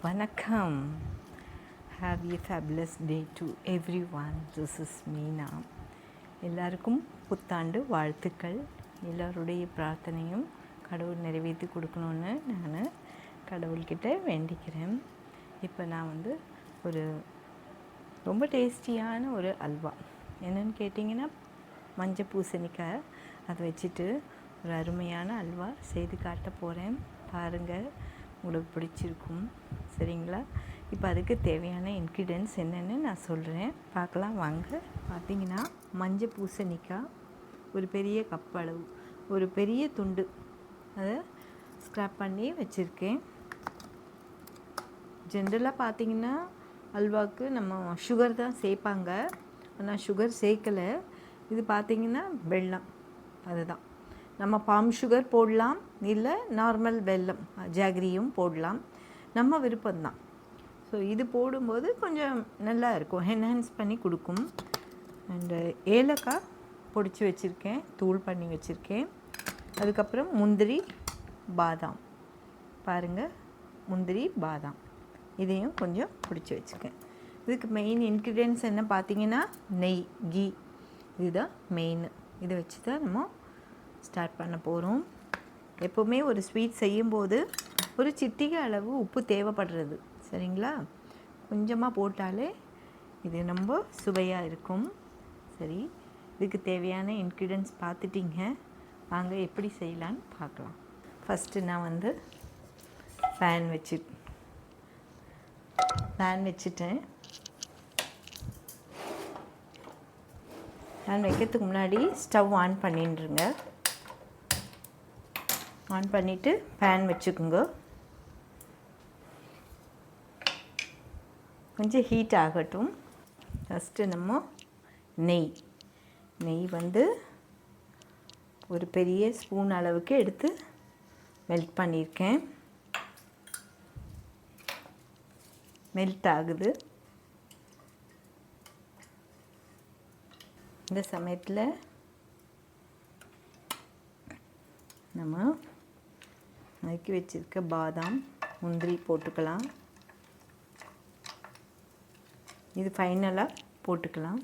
Vanakkam. Have a fabulous day to everyone. This is Meena. எல்லாருக்கும் புத்தாண்டு வாழ்த்துக்கள். எல்லாருடைய பிரார்த்தனையும் கடவுள் நிறைவேற்றி கொடுக்கணும்னு நான் கடவுள்கிட்ட வேண்டிக்கிறேன். இப்போ நான் ஒரு ரொம்ப டேஸ்டியான ஒரு அல்வா என்னென்னு கேட்டிங்கன்னா மஞ்சள் பூசணிக்காய் அதை வச்சுட்டு ஒரு அருமையான அல்வா செய்து காட்ட போகிறேன். பாருங்கள், உங்களுக்கு பிடிச்சிருக்கும். சரிங்களா? இப்போ அதுக்கு தேவையான இன்க்ரீடியன்ட்ஸ் என்னென்னு நான் சொல்கிறேன், பார்க்கலாம் வாங்க. பார்த்திங்கன்னா மஞ்சள் பூசணிக்காய் ஒரு பெரிய கப் அளவு, ஒரு பெரிய துண்டு அதை ஸ்க்ராப் பண்ணி வச்சுருக்கேன். ஜென்ரலாக பார்த்திங்கன்னா அல்வாவுக்கு நம்ம சுகர் தான் சேர்ப்பாங்க, ஆனால் சுகர் சேர்க்கலை. இது பார்த்திங்கன்னா வெல்லம், அதுதான் நம்ம பாம் சுகர் போடலாம், இல்லை நார்மல் வெல்லம் ஜாகரியும் போடலாம், நம்ம விருப்பம்தான். ஸோ இது போடும்போது கொஞ்சம் நல்லா இருக்கும், என்ஹான்ஸ் பண்ணி கொடுக்கும். அண்டு ஏலக்காய் பொடிச்சு வச்சுருக்கேன், தூள் பண்ணி வச்சுருக்கேன். அதுக்கப்புறம் முந்திரி பாதாம், பாருங்கள், முந்திரி பாதாம் இதையும் கொஞ்சம் பிடிச்சி வச்சுருக்கேன். இதுக்கு மெயின் இன்க்ரீடியன்ட்ஸ் என்ன பார்த்திங்கன்னா நெய், கீ, இதுதான் மெயின். இதை வச்சு தான் நம்ம ஸ்டார்ட் பண்ண போகிறோம். எப்போவுமே ஒரு ஸ்வீட் செய்யும்போது ஒரு சிட்டிகை அளவு உப்பு தேவைப்படுறது, சரிங்களா? கொஞ்சமாக போட்டாலே இது ரொம்ப சுவையாக இருக்கும். சரி, இதுக்கு தேவையான இன்க்ரீடியன்ட்ஸ் பார்த்துட்டிங்க, வாங்க எப்படி செய்யலான்னு பார்க்கலாம். ஃபஸ்ட்டு நான் பேன் வச்சுட்டேன். பேன் வைக்கிறதுக்கு முன்னாடி ஸ்டவ் ஆன் பண்ணிட்டுருங்க. ஆன் பண்ணிவிட்டு பேன் வச்சுக்கோங்க. கொஞ்சம் ஹீட் ஆகட்டும். ஃபஸ்ட்டு நம்ம நெய் ஒரு பெரிய ஸ்பூன் அளவுக்கு எடுத்து மெல்ட் பண்ணியிருக்கேன். மெல்ட் ஆகுது. இந்த சமயத்தில் நம்ம நறுக்கி வச்சுருக்க பாதாம், முந்திரி போட்டுக்கலாம். இது ஃபைனலாக போட்டுக்கலாம்.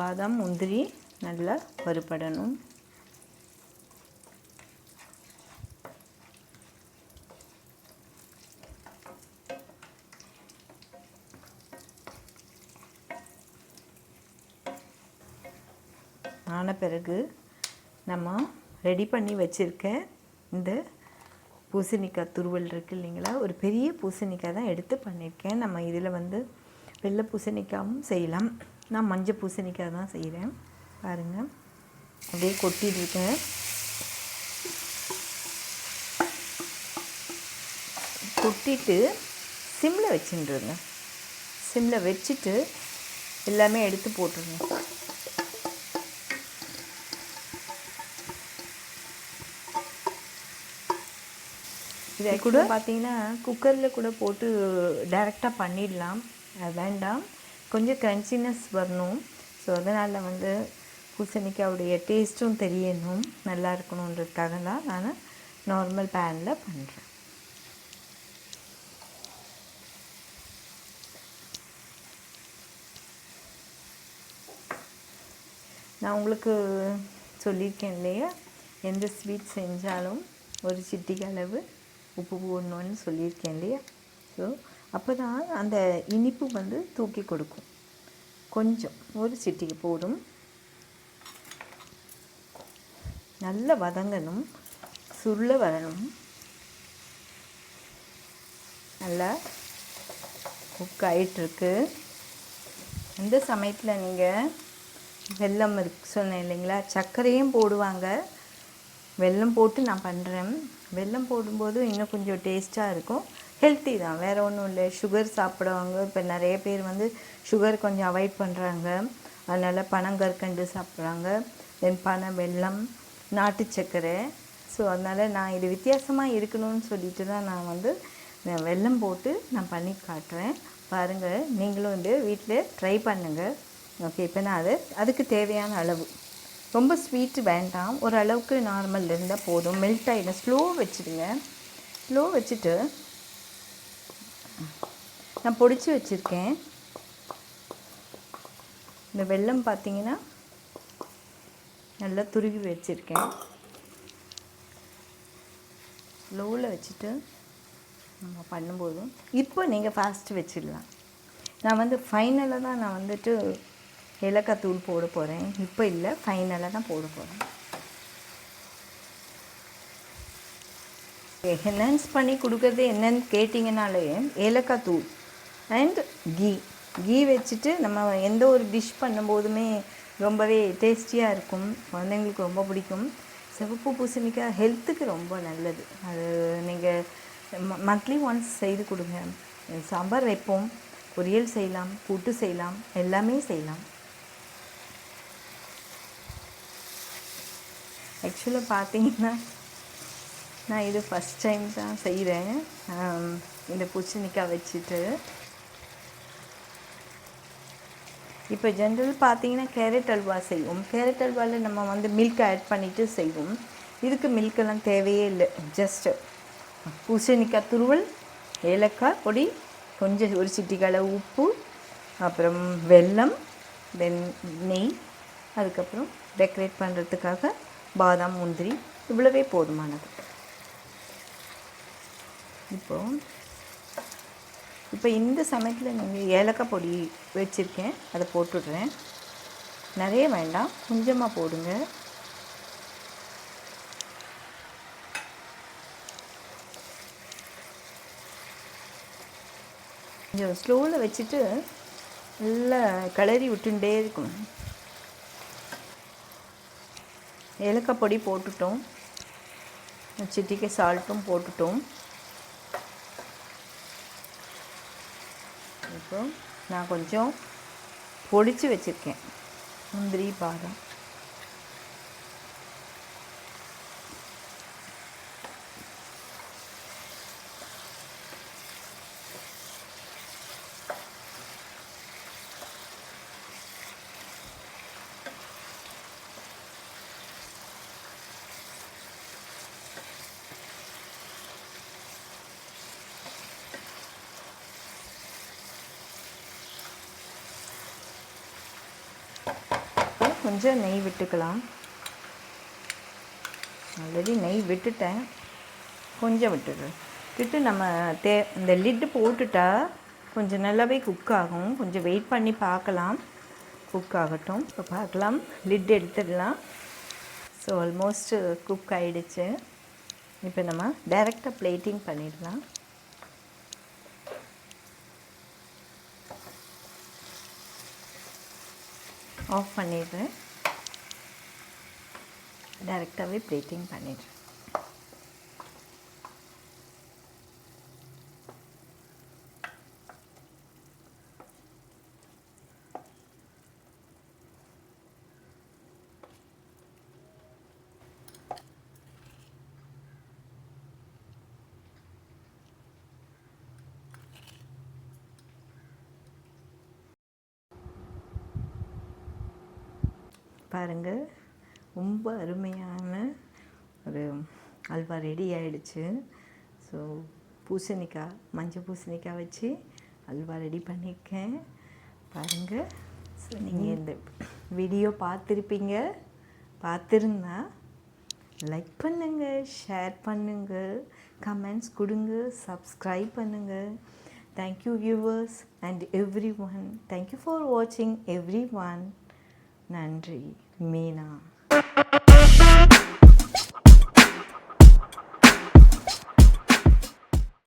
பாதாம் முந்திரி நல்லா வறுபடணும். ஆன பிறகு நம்ம ரெடி பண்ணி வச்சுருக்க இந்த பூசணிக்காய் துருவல் இருக்குது இல்லைங்களா, ஒரு பெரிய பூசணிக்காய் தான் எடுத்து பண்ணியிருக்கேன். நம்ம இதில் வெள்ளை பூசணிக்காயும் செய்யலாம், நான் மஞ்சள் பூசணிக்காய் தான் செய்கிறேன். பாருங்கள், அப்படியே கொட்டிகிட்ருக்கேன். கொட்டிட்டு சிம்மில் வச்சுட்டுருங்க. சிம்மில் வச்சுட்டு எல்லாமே எடுத்து போட்டுருங்க. இதை கூட பார்த்திங்கன்னா குக்கரில் கூட போட்டு டைரெக்டாக பண்ணிடலாம், வேண்டாம், கொஞ்சம் க்ரன்ச்சினஸ் வரணும். ஸோ அதனால் பூசணிக்காவுடைய டேஸ்ட்டும் தெரியணும், நல்லா இருக்கணுன்றதுக்காக தான் நான் நார்மல் பேனில் பண்ணுறேன். நான் உங்களுக்கு சொல்லியிருக்கேன் இல்லையா, எந்த ஸ்வீட் செஞ்சாலும் ஒரு சிட்டிகை அளவு உப்பு போடணுன்னு சொல்லியிருக்கேன் இல்லையா. ஸோ அப்போ தான் அந்த இனிப்பு தூக்கி கொடுக்கும். கொஞ்சம் ஒரு சிட்டிகை போடும். நல்லா வதங்கணும், சுருள வரணும். நல்லா குக் ஆகிட்டுருக்கு. இந்த சமயத்தில் நீங்கள் வெல்லம் சொன்னேன் இல்லைங்களா, சர்க்கரையும் போடுவாங்க. வெல்லம் போட்டு நான் பண்ணுறேன். வெல்லம் போடும்போது இன்னும் கொஞ்சம் டேஸ்ட்டாக இருக்கும். ஹெல்த்தி தான், வேறு ஒன்றும் இல்லை. சுகர் சாப்பிடுவாங்க. இப்போ நிறைய பேர் சுகர் கொஞ்சம் அவாய்ட் பண்ணுறாங்க, அதனால் பனங்கற்கண்டு சாப்பிட்றாங்க, தென் பனை வெல்லம், நாட்டு சர்க்கரை. ஸோ அதனால் நான் இது வித்தியாசமாக இருக்கணும்னு சொல்லிட்டு தான் நான் வெல்லம் போட்டு நான் பண்ணி காட்டுறேன். பாருங்கள், நீங்களும் வீட்டில் ட்ரை பண்ணுங்கள். ஓகே, இப்போ நான் அதுக்கு தேவையான அளவு ரொம்ப ஸ்வீட்டு வேண்டாம், ஓரளவுக்கு நார்மல் இருந்தால் போதும். மெல்ட் ஆகிடும். ஸ்லோ வச்சுடுங்க. ஸ்லோ வச்சுட்டு நான் பொடிச்சு வச்சுருக்கேன். இந்த வெல்லம் பார்த்திங்கன்னா நல்லா துருவி வச்சுருக்கேன். ஸ்லோவில் வச்சுட்டு நம்ம பண்ணும்போதும் இப்போ நீங்கள் ஃபாஸ்ட்டு வச்சிடலாம். நான் வந்து ஃபைனலாக தான் நான் வந்துட்டு ஏலக்காய் தூள் போட போகிறேன். இப்போ இல்லை, ஃபைனலாக தான் போட போகிறேன். என்ஹான்ஸ் பண்ணி கொடுக்குறது என்னன்னு கேட்டிங்கனாலே ஏலக்காய் தூள் அண்ட் கீ வச்சுட்டு நம்ம எந்த ஒரு டிஷ் பண்ணும்போதுமே ரொம்பவே டேஸ்டியாக இருக்கும். குழந்தைங்களுக்கு ரொம்ப பிடிக்கும். சிவப்பு பூசணிக்காய் ஹெல்த்துக்கு ரொம்ப நல்லது. அது நீங்கள் மந்த்லி ஒன்ஸ் செய்து கொடுங்க. சாம்பார் வைப்போம், பொரியல் செய்யலாம், கூட்டு செய்யலாம், எல்லாமே செய்யலாம். ஆக்சுவலாக பார்த்தீங்கன்னா நான் இது ஃபஸ்ட் டைம் தான் செய்கிறேன். இந்த பூசணிக்காய் வச்சுட்டு இப்போ ஜென்ரல் பார்த்தீங்கன்னா கேரட் அல்வா செய்வோம். கேரட் அல்வாவில் நம்ம வந்து மில்க் ஆட் பண்ணிவிட்டு செய்வோம். இதுக்கு மில்கெல்லாம் தேவையே இல்லை. ஜஸ்ட்டு பூசணிக்காய் துருவல், ஏலக்காய் பொடி, கொஞ்சம் ஒரு சிட்டிக்கால உப்பு, அப்புறம் வெல்லம், தென் நெய், அதுக்கப்புறம் டெக்கரேட் பண்ணுறதுக்காக பாதாம், முந்திரி, இவ்வளவே போதுமானது. இப்போ இந்த சமயத்தில் நீங்கள் ஏலக்காய் பொடி வச்சுருக்கேன், அதை போட்டுடுறேன். நிறைய வேண்டாம், கொஞ்சமாக போடுங்க. கொஞ்சம் ஸ்லோவில் வச்சுட்டு நல்லா கிளறி விட்டுட்டே இருக்கணும். ஏலக்காய் பொடி போட்டுட்டோம், சிட்டிக்கை சால்ட்டும் போட்டுட்டோம். இப்போ நான் கொஞ்சம் பொடிச்சு வச்சுருக்கேன் முந்திரி, பாதாம். கொஞ்சம் நெய் விட்டுக்கலாம். ஆல்ரெடி நெய் விட்டுட்டேன், கொஞ்சம் விட்டு நம்ம இந்த லிட்டு போட்டுட்டா கொஞ்சம் நல்லாவே குக் ஆகும். கொஞ்சம் வெயிட் பண்ணி பார்க்கலாம், குக் ஆகட்டும். இப்போ பார்க்கலாம், லிட் எடுத்துடலாம். ஸோ ஆல்மோஸ்ட்டு குக் ஆகிடுச்சு. இப்போ நம்ம டைரெக்டாக பிளேட்டிங் பண்ணிடலாம். ஆஃப் பண்ணிடுறேன், டைரெக்டாகவே பிளேட்டிங் பண்ணிடுறேன். பாருங்கள், ரொம்ப அருமையான ஒரு அல்வா ரெடி ஆகிடுச்சு. ஸோ பூசணிக்காய், மஞ்சள் பூசணிக்காய் வச்சு அல்வா ரெடி பண்ணியிருக்கேன். பாருங்கள். ஸோ நீங்கள் இந்த வீடியோ பார்த்துருந்தா லைக் பண்ணுங்கள், ஷேர் பண்ணுங்கள், கமெண்ட்ஸ் கொடுங்க, சப்ஸ்கிரைப் பண்ணுங்கள். Thank you viewers and every one. Thank you for வாட்சிங் எவ்ரி ஒன். நன்றி. மீனா.